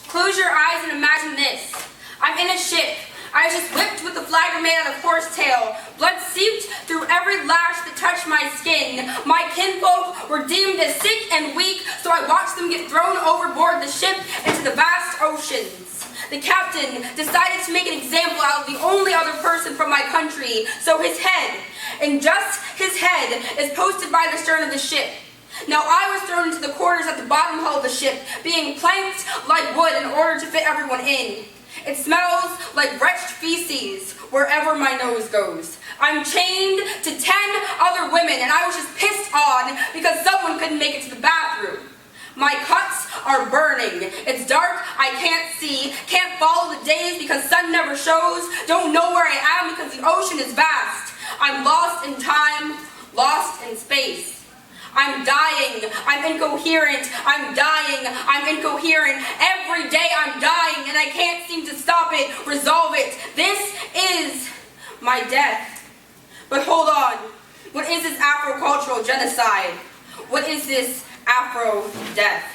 Close your eyes and imagine this. I'm in a ship. I was just whipped with a flagger made out of horsetail. Blood seeped through every lash that touched my skin. My kinfolk were deemed as sick and weak, so I watched them get thrown overboard the ship into the vast oceans. The captain decided to make an example out of the only other person from my country, so his head, and just his head, is posted by the stern of the ship. Now I was thrown into the quarters at the bottom hull of the ship, being planked like wood in order to fit everyone in. It smells like wretched feces wherever my nose goes. I'm chained to 10 other women, and I was just pissed on because someone couldn't make it to the bathroom. My cuts are burning. It's dark, I can't see, can't follow the days because sun never shows, don't know where I am because the ocean is vast. I'm lost in time, lost in space. I'm dying, I'm incoherent, I'm dying, I'm incoherent. Every day I'm dying and I can't seem to stop it, resolve it. This is my death. But hold on, what is this Afro-cultural genocide? What is this Afro-death?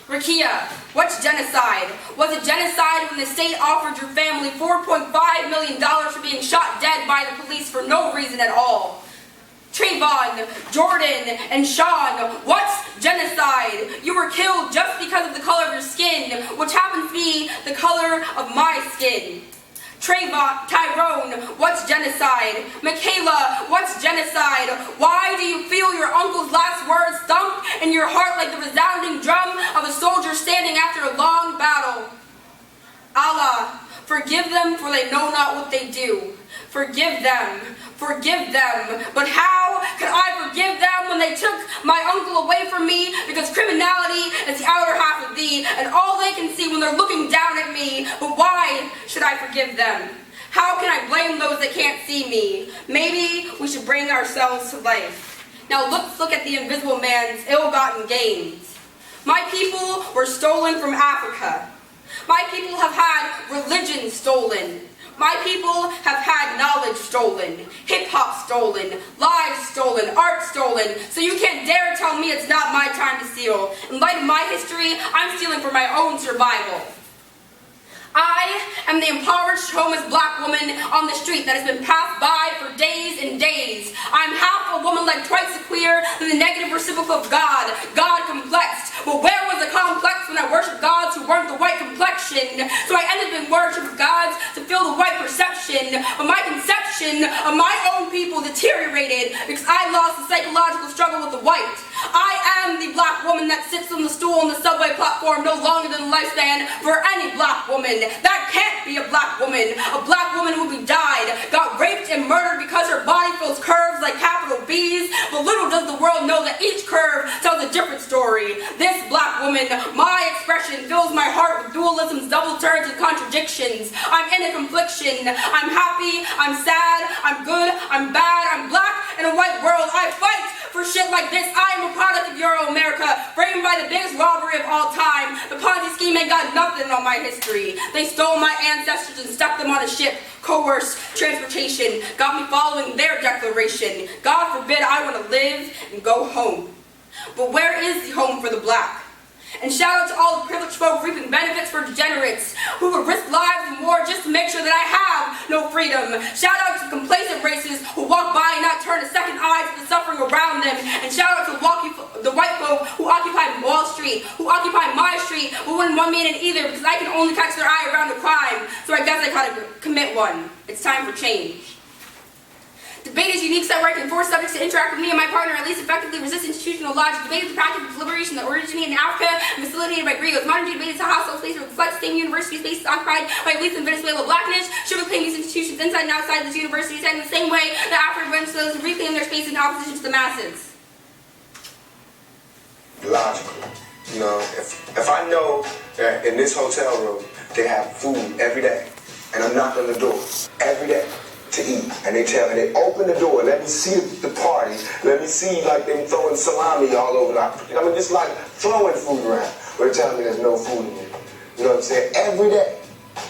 Rakia, what's genocide? Was it genocide when the state offered your family $4.5 million for being shot dead by the police for no reason at all? Trayvon, Jordan, and Sean, what's genocide? You were killed just because of the color of your skin, which happens to be the color of my skin. Tyrone, what's genocide? Makayla, what's genocide? Why do you feel your uncle's last words thump in your heart like the resounding drum of a soldier standing after a long battle? Allah, forgive them for they know not what they do. Forgive them. Forgive them. But how can I forgive them when they took my uncle away from me? Because criminality is the outer half of thee, and all they can see when they're looking down at me. But why should I forgive them? How can I blame those that can't see me? Maybe we should bring ourselves to life. Now let's look at the invisible man's ill-gotten gains. My people were stolen from Africa. My people have had religion stolen. My people have had knowledge stolen, hip-hop stolen, lives stolen, art stolen, so you can't dare tell me it's not my time to steal. In light of my history, I'm stealing for my own survival. I am the impoverished, homeless black woman on the street that has been passed by for days and days. I'm half a woman like twice a queer than the negative reciprocal of God, God complexed. But where was the complex when I worshiped gods who weren't the white complexion? So I ended up in worship of gods to fill the white perception. But my conception of my own people deteriorated because I lost the psychological struggle with the white. I am the black woman that sits on the stool on the subway platform no longer than the lifespan for any black woman. That can't be a black woman. A black woman who died, got raped and murdered because her body fills curves like capital B's. But little does the world know that each curve tells a different story. This black woman, my expression, fills my heart with dualisms, double turns, and contradictions. I'm in a confliction. I'm happy, I'm sad, I'm good, I'm bad, I'm black. In a white world, I fight for shit like this. I am a product of Euro-America, framed by the biggest robbery of all time. The Ponzi scheme ain't got nothing on my history. They stole my ancestors and stuck them on a ship, coerced transportation, got me following their declaration. God forbid I want to live and go home. But where is the home for the black? And shout out to all the privileged folk reaping benefits for degenerates who would risk lives in war just to make sure that I have no freedom. Shout out to complacent races who walk by and not turn a second eye to the suffering around them. And shout out to the white folk who occupy Wall Street, who occupy my street, who wouldn't want me in it either because I can only catch their eye around a crime. So I guess I gotta commit one. It's time for change. Debate is a unique set where I can force subjects to interact with me and my partner, at least effectively resist institutional logic. Debate is the practice of deliberation that originated in Africa and facilitated by griegos. Modern day debate is a hostile space where it reflects the same university space occupied by elites in Venezuela. Blackness should reclaim these institutions inside and outside these universities, and in the same way that African Venezuelans reclaim their space in opposition to the masses. Logical. You know, if I know that in this hotel room they have food every day, and I'm knocking on the door every day to eat, and they open the door, let me see the party, let me see like them throwing salami all over I mean, just like throwing food around, but they're telling me there's no food in here. You know what I'm saying? Every day,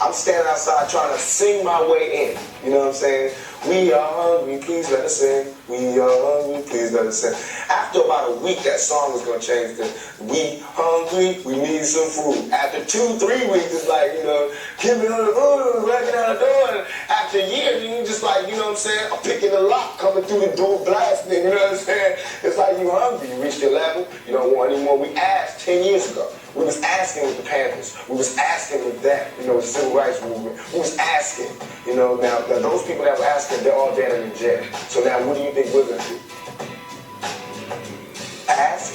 I'm standing outside trying to sing my way in. You know what I'm saying? We are hungry, please let us in. We are hungry, please let us in. After about a week, that song was going to change to we hungry, we need some food. After 2-3 weeks, it's like, give me on the food, breaking down the door. And after a year, you just like, what I'm saying, I'm picking the lock, coming through the door, blasting, you know what I'm saying? It's like you hungry, you reached your level, you don't want any more. We asked 10 years ago. We was asking with the Panthers. We was asking with that, the civil rights movement. We was asking, now those people that were asking, they're all dead and in jail. So now what do you think we're going to do? Ask?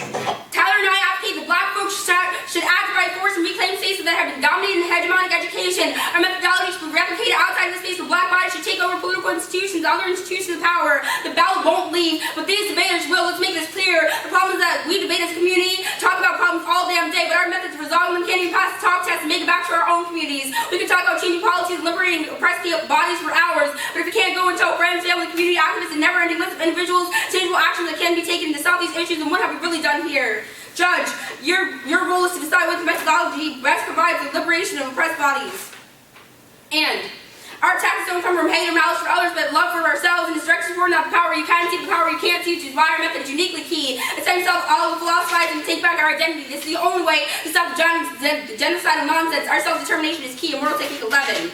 Tyler and I advocate that black folks should act by force and reclaim spaces that have been dominated in hegemonic education. Our methodology should be replicated outside of the space where black bodies should take over political institutions, other institutions of power. The ballot won't leave, but these debaters will. Let's make this clear. The problem is that we debate as a community, talk about problems all damn day, but our methods of resolving them can't even pass the talk test and make it back to our own communities. We can talk about changing policies, liberating oppressed bodies for hours, but if we can't go and tell friends, family, community activists, and never-ending list of individuals, tangible actions that can be taken to solve these issues, then what have we really done here? Judge, your role is to decide what methodology best provides the liberation of oppressed bodies. And our attacks don't come from hate or malice for others, but love for ourselves and destruction for not the power you can see, the power you can't see, which is why our method is uniquely key. It's time to stop all the philosophizing and take back our identity. This is the only way to stop the genocidal nonsense. Our self-determination is key. Immortal Technique 11.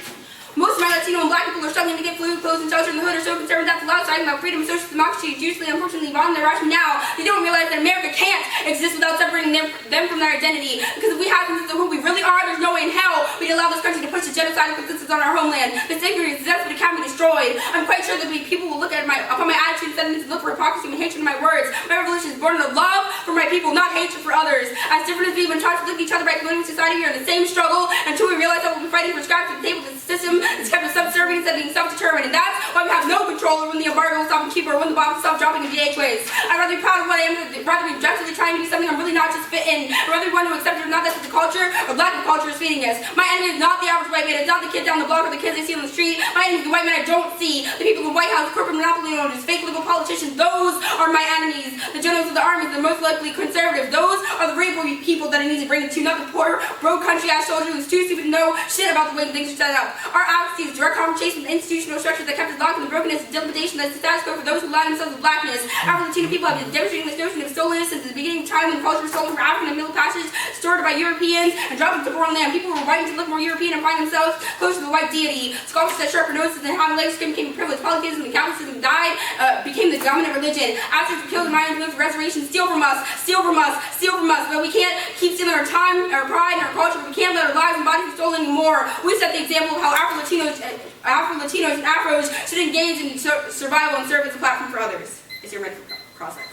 Most of my Latino and black people are struggling to get food, clothes, and shelter in the hood are so concerned with that loud talking about freedom and social democracy is usually, unfortunately, bottom their rationale. They don't realize that America can't exist without separating them from their identity. Because if we have this is who we really are, there's no way in hell we'd allow this country to push the genocidal consensus on our homeland. This ignorance is desperate, it can be destroyed. I'm quite sure that people will look at upon my attitude and sentiments and look for hypocrisy and hatred in my words. My revolution is born of love for my people, not hatred for others. As different as we've been taught to look at each other by colonial society, we are in the same struggle until we realize that we'll be fighting for scraps at the table. The system is kept us subservient instead of being self-determined, and that's why we have no control over when the embargo will stop and keep or when the bombs stop dropping in DH ways. I'd rather be proud of what I am, rather be objectively trying to be something I'm really not, just fit in. I'd rather be one who accepts or not that the culture or lack of culture is feeding us. My enemy is not the average white man, it's not the kid down the block or the kids I see on the street. My enemy is the white man I don't see, the people in the White House, corporate monopoly owners, fake legal politicians. Those are my enemies. The generals of the armies, they're most likely conservative. Those are the real people that I need to bring it to, not the poor, broke country-ass soldier who's too stupid to know shit about the way things are set up. Our advocacy is direct confrontation with institutional structures that kept us locked in the brokenness and dilapidation that's the status quo for those who lie themselves with blackness. Afro-Latino people have been demonstrating this notion of stolenness since the beginning of time when culture was stolen from African and Middle Passage, stored by Europeans, and dropped into foreign land. People were fighting to look more European and find themselves close to the white deity. Scholars that sharper noses and how legs became privileged. Polytheism and Catholicism died, became the dominant religion. Aztecs were killed in Mayans moved to resurrection. Steal from us, steal from us, steal from us. But we can't keep stealing our time, our pride, and our culture. We can't let our lives and bodies be stolen anymore. We set the example of how Afro-Latinos and Afros should engage in survival and serve as a platform for others. It's your mental process.